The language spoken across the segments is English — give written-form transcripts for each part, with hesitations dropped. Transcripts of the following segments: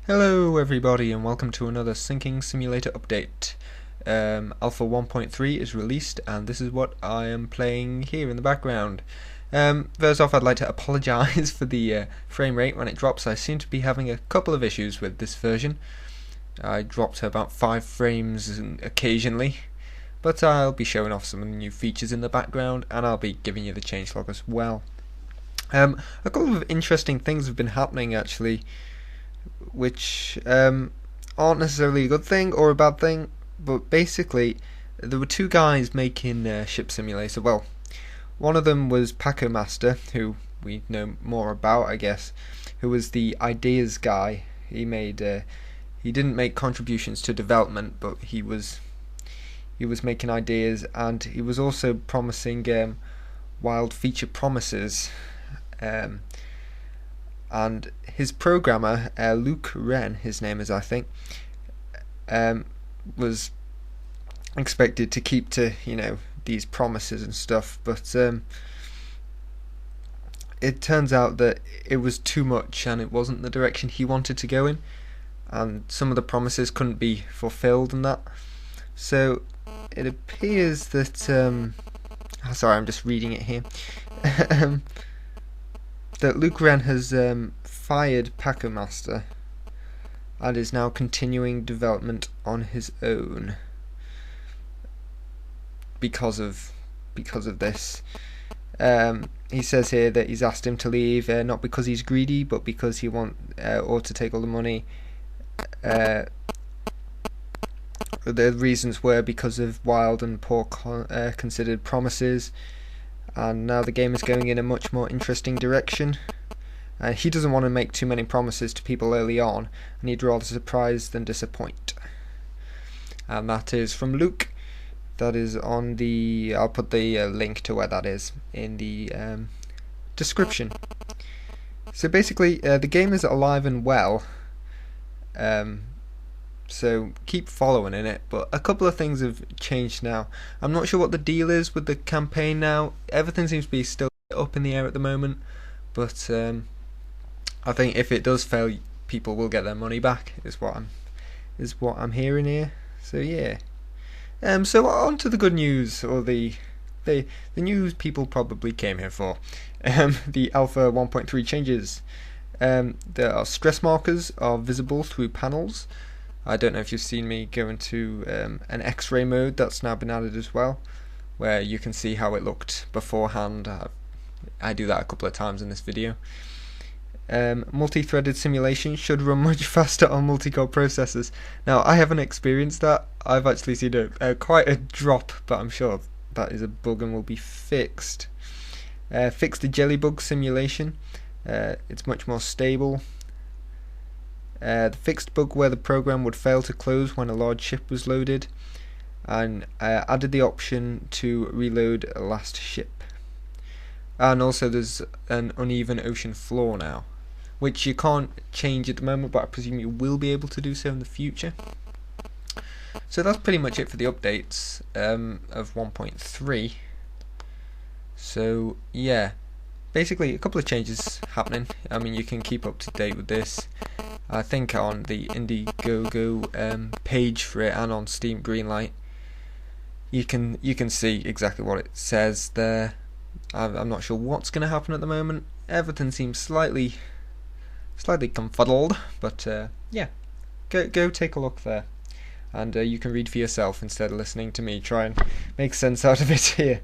Hello everybody and welcome to another Sinking Simulator update. Alpha 1.3 is released and this is what I am playing here in the background. First off, I'd like to apologise for the frame rate when it drops. I seem to be having a couple of issues with this version. I dropped to about 5 frames occasionally, but I'll be showing off some of the new features in the background and I'll be giving you the changelog as well. A couple of interesting things have been happening actually, which aren't necessarily a good thing or a bad thing, but basically there were two guys making Ship Simulator. Well, one of them was Paco Master, who we know more about, I guess, who was the ideas guy. He didn't make contributions to development, but he was making ideas, and he was also promising wild feature promises. And his programmer, Luke Wren, his name is, I think, was expected to keep to these promises and stuff, but it turns out that it was too much and it wasn't the direction he wanted to go in, and some of the promises couldn't be fulfilled and that. So it appears that sorry, I'm just reading it here. That Luke Wren has fired Paco Master and is now continuing development on his own because of this. He says here that he's asked him to leave not because he's greedy, but because he or to take all the money. The reasons were because of wild and poor considered promises. And now the game is going in a much more interesting direction. He doesn't want to make too many promises to people early on, and he'd rather surprise than disappoint. And that is from Luke. That is on the... I'll put the link to where that is in the description. So basically, the game is alive and well. So keep following in it, but a couple of things have changed now. I'm not sure what the deal is with the campaign now. Everything seems to be still up in the air at the moment, but I think if it does fail, people will get their money back. Is what I'm hearing here. So yeah. So on to the good news, or the news people probably came here for. The Alpha 1.3 changes. There are stress markers are visible through panels. I don't know if you've seen me go into an X-ray mode. That's now been added as well, where you can see how it looked beforehand. I do that a couple of times in this video. Multi-threaded simulation should run much faster on multi-core processors. Now, I haven't experienced that. I've actually seen quite a drop, but I'm sure that is a bug and will be fixed. Fix the Jellybug simulation. It's much more stable. The fixed bug where the program would fail to close when a large ship was loaded, and added the option to reload a last ship. And also there's an uneven ocean floor now, which you can't change at the moment, but I presume you will be able to do so in the future. So that's pretty much it for the updates of 1.3. So yeah, basically a couple of changes happening. I mean, you can keep up to date with this. I think on the Indiegogo page for it and on Steam Greenlight, you can see exactly what it says there. I'm not sure what's going to happen at the moment. Everything seems slightly confuddled, but yeah, go take a look there, and you can read for yourself instead of listening to me try and make sense out of it here.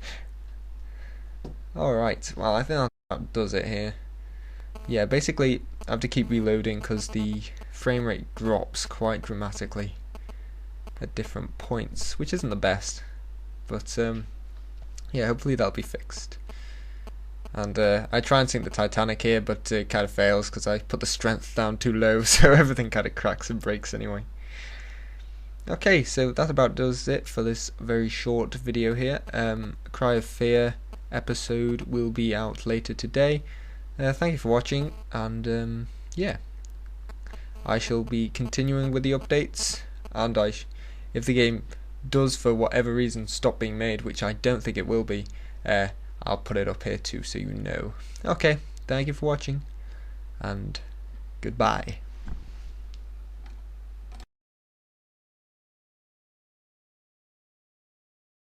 Alright, well I think that does it here. Yeah, basically I have to keep reloading because the frame rate drops quite dramatically at different points, which isn't the best, but yeah, hopefully that'll be fixed. And I try and sink the Titanic here, but it kind of fails because I put the strength down too low, so everything kind of cracks and breaks anyway. Okay, so that about does it for this very short video here. Cry of Fear episode will be out later today. Thank you for watching, and yeah, I shall be continuing with the updates, and if the game does for whatever reason stop being made, which I don't think it will be, I'll put it up here too so you know. Okay, thank you for watching, and goodbye.